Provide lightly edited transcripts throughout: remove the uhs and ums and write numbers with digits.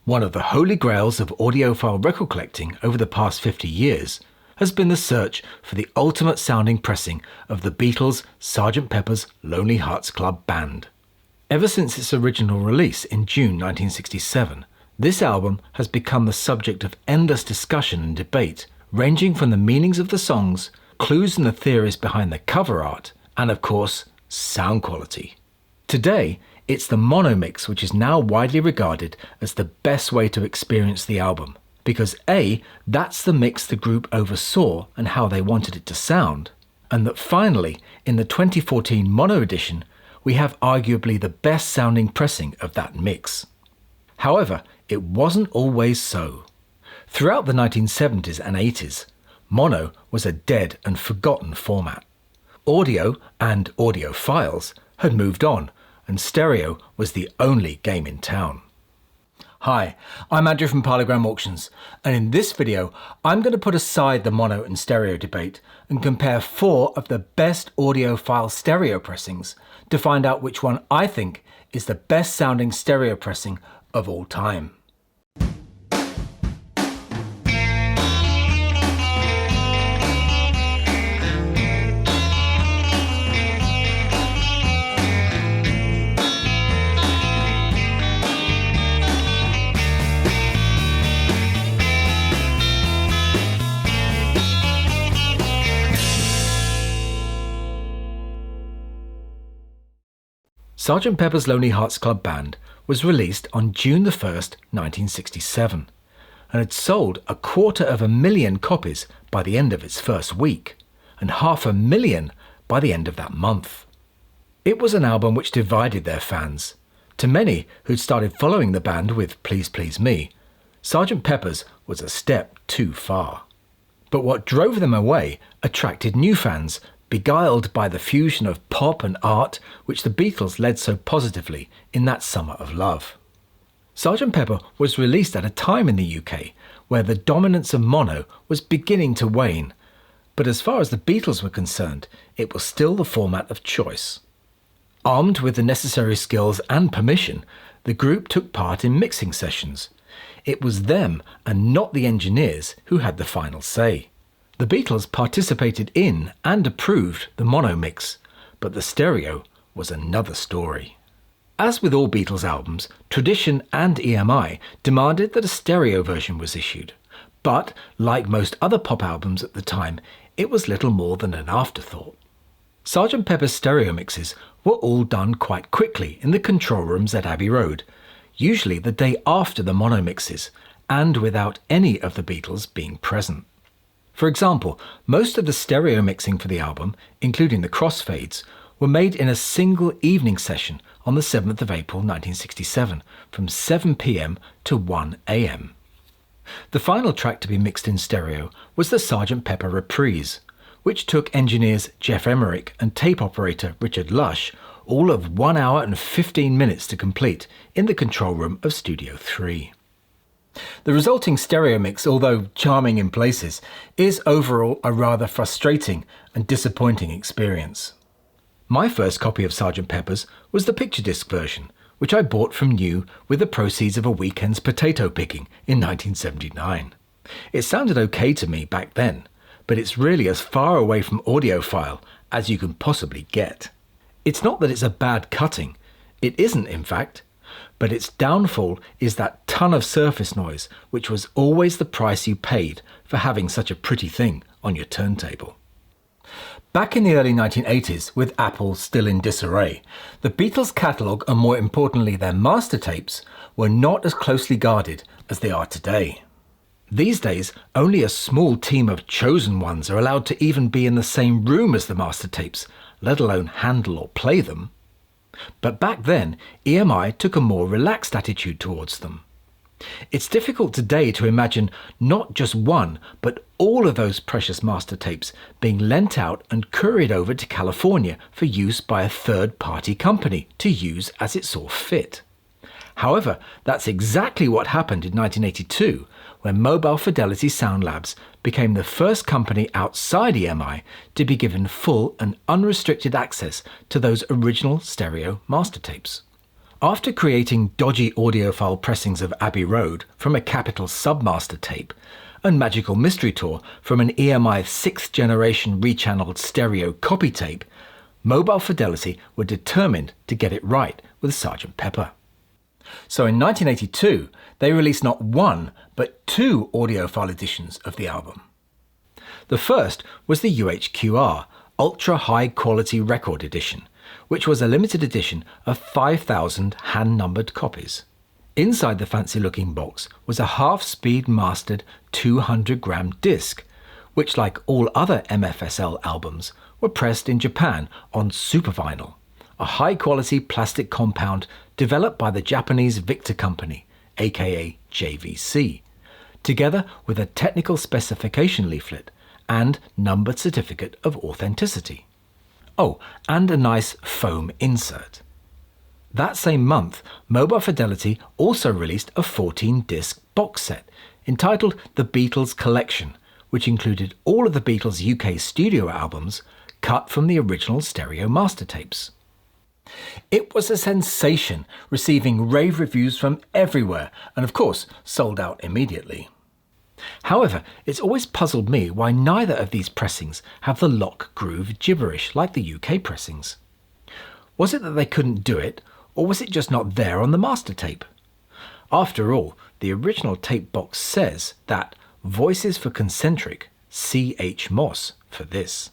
One of the holy grails of audiophile record collecting over the past 50 years has been the search for the ultimate sounding pressing of the Beatles' Sgt Pepper's Lonely Hearts Club Band. Ever since its original release in June 1967, this album has become the subject of endless discussion and debate, ranging from the meanings of the songs, clues and the theories behind the cover art, and of course, sound quality. Today, it's the mono mix which is now widely regarded as the best way to experience the album, because A, that's the mix the group oversaw and how they wanted it to sound, and that finally, in the 2014 mono edition, we have arguably the best sounding pressing of that mix. However, it wasn't always so. Throughout the 1970s and 80s, mono was a dead and forgotten format. Audio and audiophiles had moved on, and stereo was the only game in town. Hi, I'm Andrew from Parlogram Auctions, and in this video I'm going to put aside the mono and stereo debate and compare 4 of the best audiophile stereo pressings to find out which one I think is the best sounding stereo pressing of all time. Sgt Pepper's Lonely Hearts Club Band was released on June 1st, 1967, and had sold 250,000 copies by the end of its first week, and 500,000 by the end of that month. It was an album which divided their fans. To many who'd started following the band with Please Please Me, Sgt Pepper's was a step too far. But what drove them away attracted new fans, beguiled by the fusion of pop and art which the Beatles led so positively in that summer of love. Sgt Pepper was released at a time in the UK where the dominance of mono was beginning to wane, but as far as the Beatles were concerned, it was still the format of choice. Armed with the necessary skills and permission, the group took part in mixing sessions. It was them and not the engineers who had the final say. The Beatles participated in and approved the mono mix, but the stereo was another story. As with all Beatles albums, tradition and EMI demanded that a stereo version was issued, but like most other pop albums at the time, it was little more than an afterthought. Sgt Pepper's stereo mixes were all done quite quickly in the control rooms at Abbey Road, usually the day after the mono mixes, and without any of the Beatles being present. For example, most of the stereo mixing for the album, including the crossfades, were made in a single evening session on the 7th of April 1967 from 7 p.m. to 1 a.m. The final track to be mixed in stereo was the Sgt Pepper Reprise, which took engineers Geoff Emerick and tape operator Richard Lush all of 1 hour and 15 minutes to complete in the control room of Studio 3. The resulting stereo mix, although charming in places, is overall a rather frustrating and disappointing experience. My first copy of Sgt Pepper's was the picture disc version, which I bought from new with the proceeds of a weekend's potato picking in 1979. It sounded okay to me back then, but it's really as far away from audiophile as you can possibly get. It's not that it's a bad cutting, it isn't in fact, but its downfall is that ton of surface noise, which was always the price you paid for having such a pretty thing on your turntable. Back in the early 1980s, with Apple still in disarray, the Beatles' catalogue, and more importantly their master tapes, were not as closely guarded as they are today. These days, only a small team of chosen ones are allowed to even be in the same room as the master tapes, let alone handle or play them. But back then, EMI took a more relaxed attitude towards them. It's difficult today to imagine not just one, but all of those precious master tapes being lent out and couried over to California for use by a third-party company to use as it saw fit. However, that's exactly what happened in 1982, when Mobile Fidelity Sound Labs became the first company outside EMI to be given full and unrestricted access to those original stereo master tapes. After creating dodgy audiophile pressings of Abbey Road from a Capitol Submaster tape and Magical Mystery Tour from an EMI 6th generation rechanneled stereo copy tape, Mobile Fidelity were determined to get it right with Sgt Pepper. So in 1982, they released not one, but two audiophile editions of the album. The first was the UHQR, Ultra High Quality Record Edition, which was a limited edition of 5,000 hand-numbered copies. Inside the fancy-looking box was a half-speed mastered 200-gram disc, which, like all other MFSL albums, were pressed in Japan on supervinyl, a high-quality plastic compound developed by the Japanese Victor Company, aka JVC, together with a technical specification leaflet and numbered certificate of authenticity. Oh, and a nice foam insert. That same month, Mobile Fidelity also released a 14-disc box set entitled The Beatles Collection, which included all of the Beatles' UK studio albums cut from the original stereo master tapes. It was a sensation, receiving rave reviews from everywhere and of course sold out immediately. However, it's always puzzled me why neither of these pressings have the lock groove gibberish like the UK pressings. Was it that they couldn't do it, or was it just not there on the master tape? After all, the original tape box says that Voices for Concentric, C.H. Moss for this.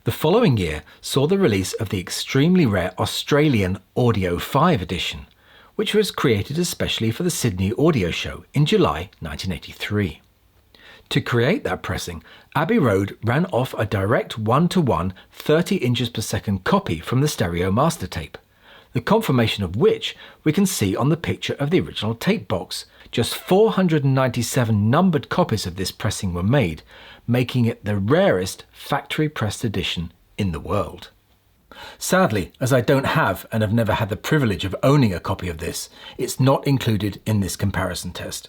The following year saw the release of the extremely rare Australian Audio 5 edition, which was created especially for the Sydney Audio Show in July 1983. To create that pressing, Abbey Road ran off a direct 1-to-1 30 inches per second copy from the stereo master tape, the confirmation of which we can see on the picture of the original tape box. Just 497 numbered copies of this pressing were made, making it the rarest factory-pressed edition in the world. Sadly, as I don't have and have never had the privilege of owning a copy of this, it's not included in this comparison test.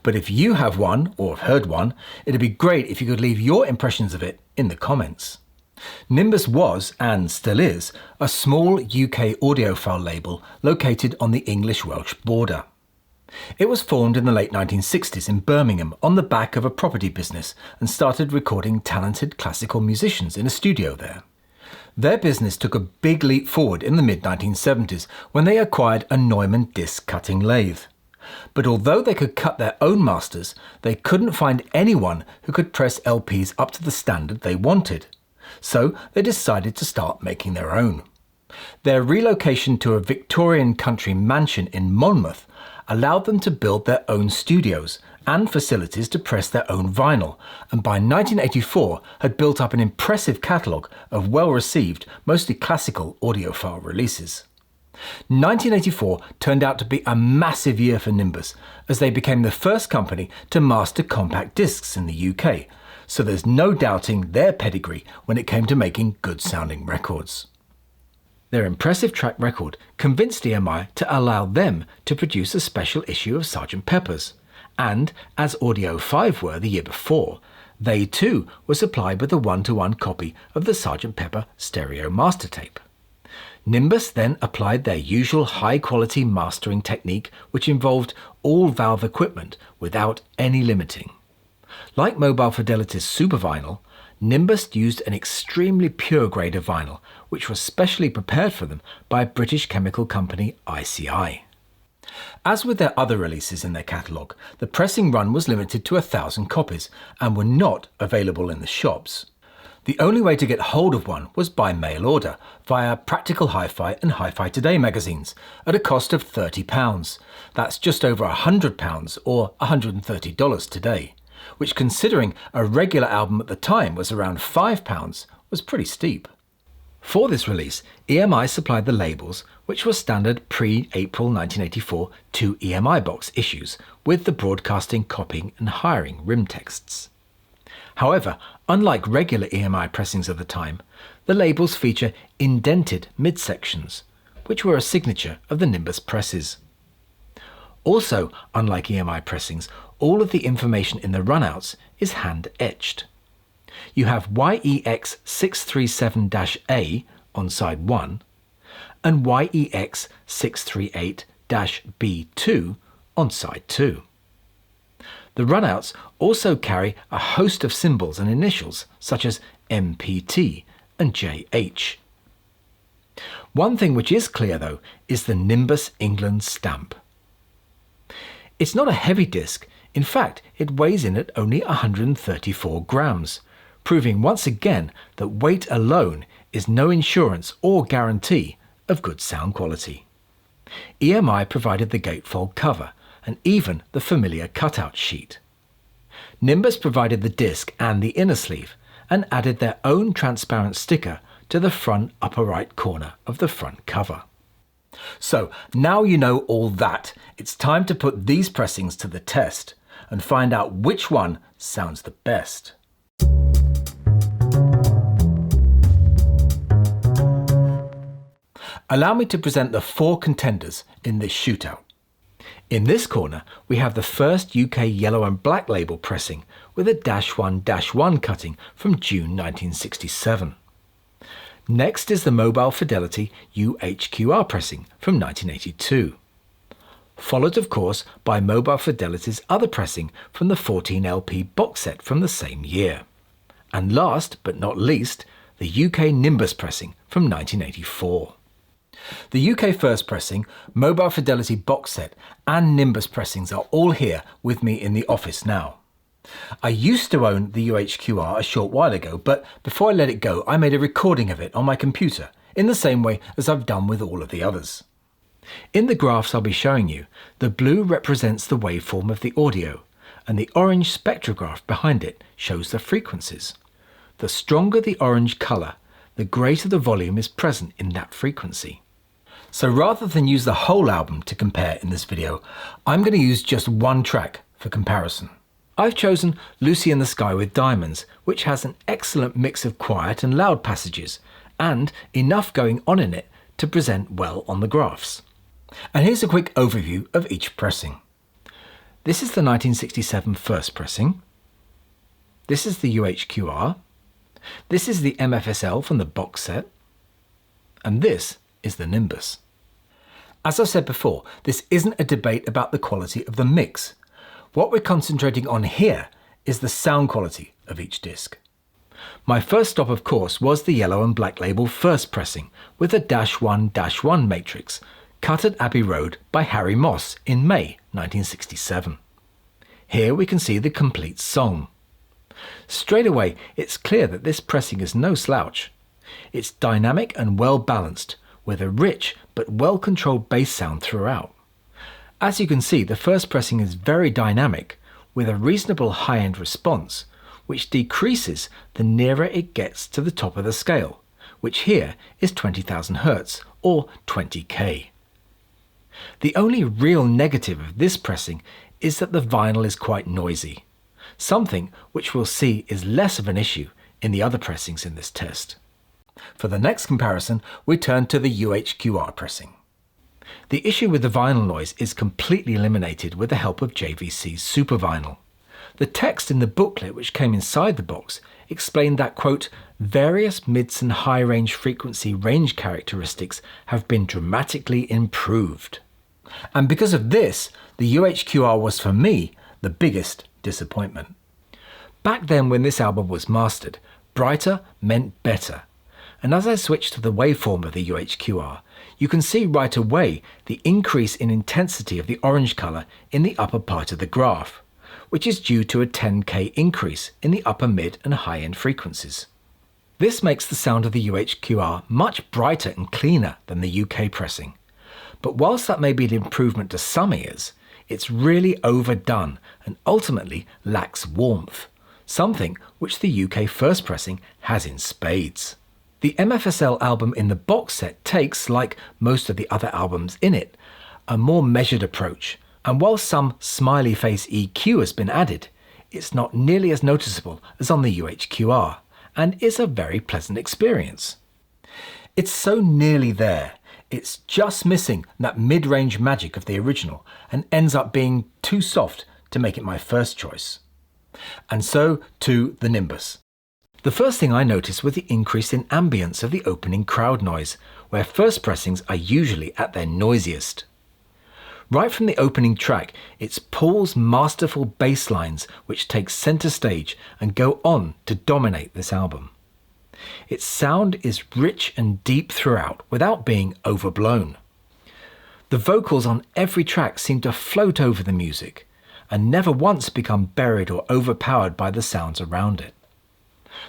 But if you have one, or have heard one, it'd be great if you could leave your impressions of it in the comments. Nimbus was, and still is, a small UK audiophile label located on the English-Welsh border. It was formed in the late 1960s in Birmingham on the back of a property business and started recording talented classical musicians in a studio there. Their business took a big leap forward in the mid-1970s when they acquired a Neumann disc-cutting lathe. But although they could cut their own masters, they couldn't find anyone who could press LPs up to the standard they wanted. So they decided to start making their own. Their relocation to a Victorian country mansion in Monmouth allowed them to build their own studios and facilities to press their own vinyl, and by 1984 had built up an impressive catalogue of well-received, mostly classical audiophile releases. 1984 turned out to be a massive year for Nimbus, as they became the first company to master compact discs in the UK, so there's no doubting their pedigree when it came to making good-sounding records. Their impressive track record convinced EMI to allow them to produce a special issue of Sgt Pepper's, and, as Audio 5 were the year before, they too were supplied with a 1-to-1 copy of the Sgt Pepper stereo master tape. Nimbus then applied their usual high-quality mastering technique, which involved all valve equipment without any limiting. Like Mobile Fidelity's super vinyl, Nimbus used an extremely pure grade of vinyl, which was specially prepared for them by British chemical company ICI. As with their other releases in their catalogue, the pressing run was limited to 1,000 copies and were not available in the shops. The only way to get hold of one was by mail order, via Practical Hi-Fi and Hi-Fi Today magazines, at a cost of £30. That's just over £100 or $130 today, which, considering a regular album at the time was around £5, was pretty steep. For this release, EMI supplied the labels, which were standard pre-April 1984 2 EMI box issues, with the broadcasting, copying and hiring rim texts. However, unlike regular EMI pressings of the time, the labels feature indented midsections, which were a signature of the Nimbus presses. Also, unlike EMI pressings, all of the information in the runouts is hand-etched. You have YEX637-A on side 1, and YEX 638-B2 on side 2. The runouts also carry a host of symbols and initials such as MPT and JH. One thing which is clear though is the Nimbus England stamp. It's not a heavy disc, in fact it weighs in at only 134 grams, proving once again that weight alone is no insurance or guarantee of good sound quality. EMI provided the gatefold cover and even the familiar cutout sheet. Nimbus provided the disc and the inner sleeve and added their own transparent sticker to the front upper right corner of the front cover. So now you know all that, it's time to put these pressings to the test and find out which one sounds the best. Allow me to present the 4 contenders in this shootout. In this corner, we have the first UK yellow and black label pressing with a -1-1 cutting from June 1967. Next is the Mobile Fidelity UHQR pressing from 1982. Followed of course by Mobile Fidelity's other pressing from the 14 LP box set from the same year. And last but not least, the UK Nimbus pressing from 1984. The UK first pressing, Mobile Fidelity box set and Nimbus pressings are all here with me in the office now. I used to own the UHQR a short while ago, but before I let it go I made a recording of it on my computer in the same way as I've done with all of the others. In the graphs I'll be showing you, the blue represents the waveform of the audio and the orange spectrograph behind it shows the frequencies. The stronger the orange colour, the greater the volume is present in that frequency. So rather than use the whole album to compare in this video, I'm going to use just one track for comparison. I've chosen Lucy in the Sky with Diamonds, which has an excellent mix of quiet and loud passages, and enough going on in it to present well on the graphs. And here's a quick overview of each pressing. This is the 1967 first pressing. This is the UHQR. This is the MFSL from the box set. And this is the Nimbus. As I've said before, this isn't a debate about the quality of the mix. What we're concentrating on here is the sound quality of each disc. My first stop, of course, was the yellow and black label first pressing with a -1-1 matrix, cut at Abbey Road by Harry Moss in May 1967. Here we can see the complete song. Straight away, it's clear that this pressing is no slouch. It's dynamic and well balanced, with a rich but well-controlled bass sound throughout. As you can see, the first pressing is very dynamic, with a reasonable high-end response, which decreases the nearer it gets to the top of the scale, which here is 20,000 Hz or 20K. The only real negative of this pressing is that the vinyl is quite noisy, something which we'll see is less of an issue in the other pressings in this test. For the next comparison, we turn to the UHQR pressing. The issue with the vinyl noise is completely eliminated with the help of JVC's Super Vinyl. The text in the booklet which came inside the box explained that, quote, various mids and high range frequency range characteristics have been dramatically improved. And because of this, the UHQR was for me the biggest disappointment. Back then when this album was mastered, brighter meant better. And as I switched to the waveform of the UHQR, you can see right away the increase in intensity of the orange colour in the upper part of the graph, which is due to a 10K increase in the upper mid and high end frequencies. This makes the sound of the UHQR much brighter and cleaner than the UK pressing. But whilst that may be an improvement to some ears, it's really overdone and ultimately lacks warmth, something which the UK first pressing has in spades. The MFSL album in the box set takes, like most of the other albums in it, a more measured approach, and while some smiley face EQ has been added, it's not nearly as noticeable as on the UHQR, and is a very pleasant experience. It's so nearly there, it's just missing that mid-range magic of the original, and ends up being too soft to make it my first choice. And so to the Nimbus. The first thing I noticed was the increase in ambience of the opening crowd noise, where first pressings are usually at their noisiest. Right from the opening track, it's Paul's masterful bass lines which take centre stage and go on to dominate this album. Its sound is rich and deep throughout without being overblown. The vocals on every track seem to float over the music and never once become buried or overpowered by the sounds around it.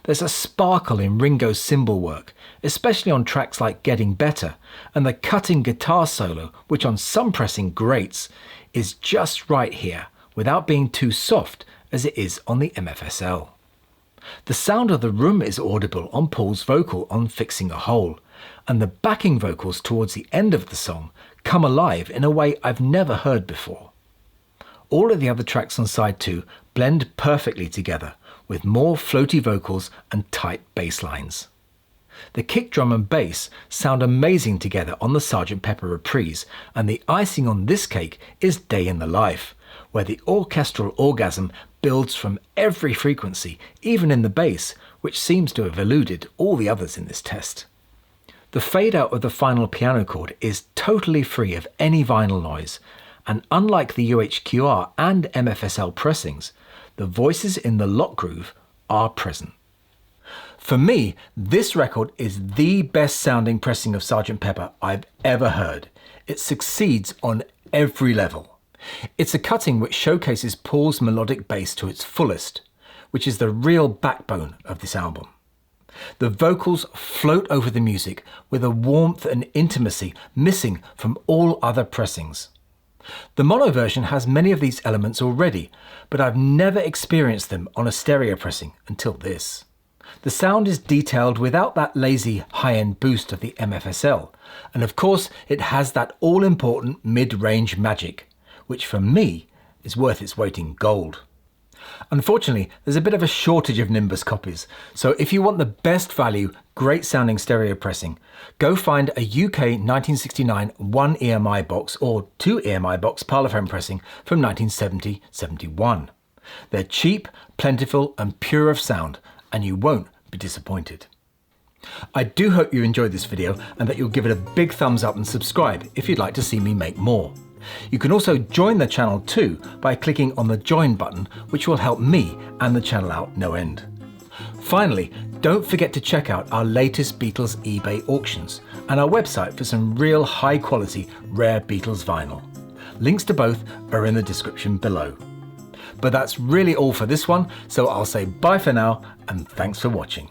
There's a sparkle in Ringo's cymbal work, especially on tracks like Getting Better, and the cutting guitar solo, which on some pressing grates, is just right here, without being too soft as it is on the MFSL. The sound of the room is audible on Paul's vocal on Fixing a Hole, and the backing vocals towards the end of the song come alive in a way I've never heard before. All of the other tracks on side 2 blend perfectly together, with more floaty vocals and tight bass lines. The kick drum and bass sound amazing together on the Sgt Pepper reprise, and the icing on this cake is Day in the Life, where the orchestral orgasm builds from every frequency, even in the bass, which seems to have eluded all the others in this test. The fade out of the final piano chord is totally free of any vinyl noise, and unlike the UHQR and MFSL pressings, the voices in the lock groove are present. For me, this record is the best sounding pressing of Sgt Pepper I've ever heard. It succeeds on every level. It's a cutting which showcases Paul's melodic bass to its fullest, which is the real backbone of this album. The vocals float over the music with a warmth and intimacy missing from all other pressings. The mono version has many of these elements already, but I've never experienced them on a stereo pressing until this. The sound is detailed without that lazy high-end boost of the MFSL, and of course it has that all-important mid-range magic, which for me is worth its weight in gold. Unfortunately, there's a bit of a shortage of Nimbus copies, so if you want the best value, great sounding stereo pressing, go find a UK 1969 1 EMI box or 2 EMI box Parlogram pressing from 1970-71. They're cheap, plentiful and pure of sound, and you won't be disappointed. I do hope you enjoyed this video and that you'll give it a big thumbs up and subscribe if you'd like to see me make more. You can also join the channel too by clicking on the join button, which will help me and the channel out no end. Finally, don't forget to check out our latest Beatles eBay auctions and our website for some real high quality rare Beatles vinyl. Links to both are in the description below. But that's really all for this one, so I'll say bye for now and thanks for watching.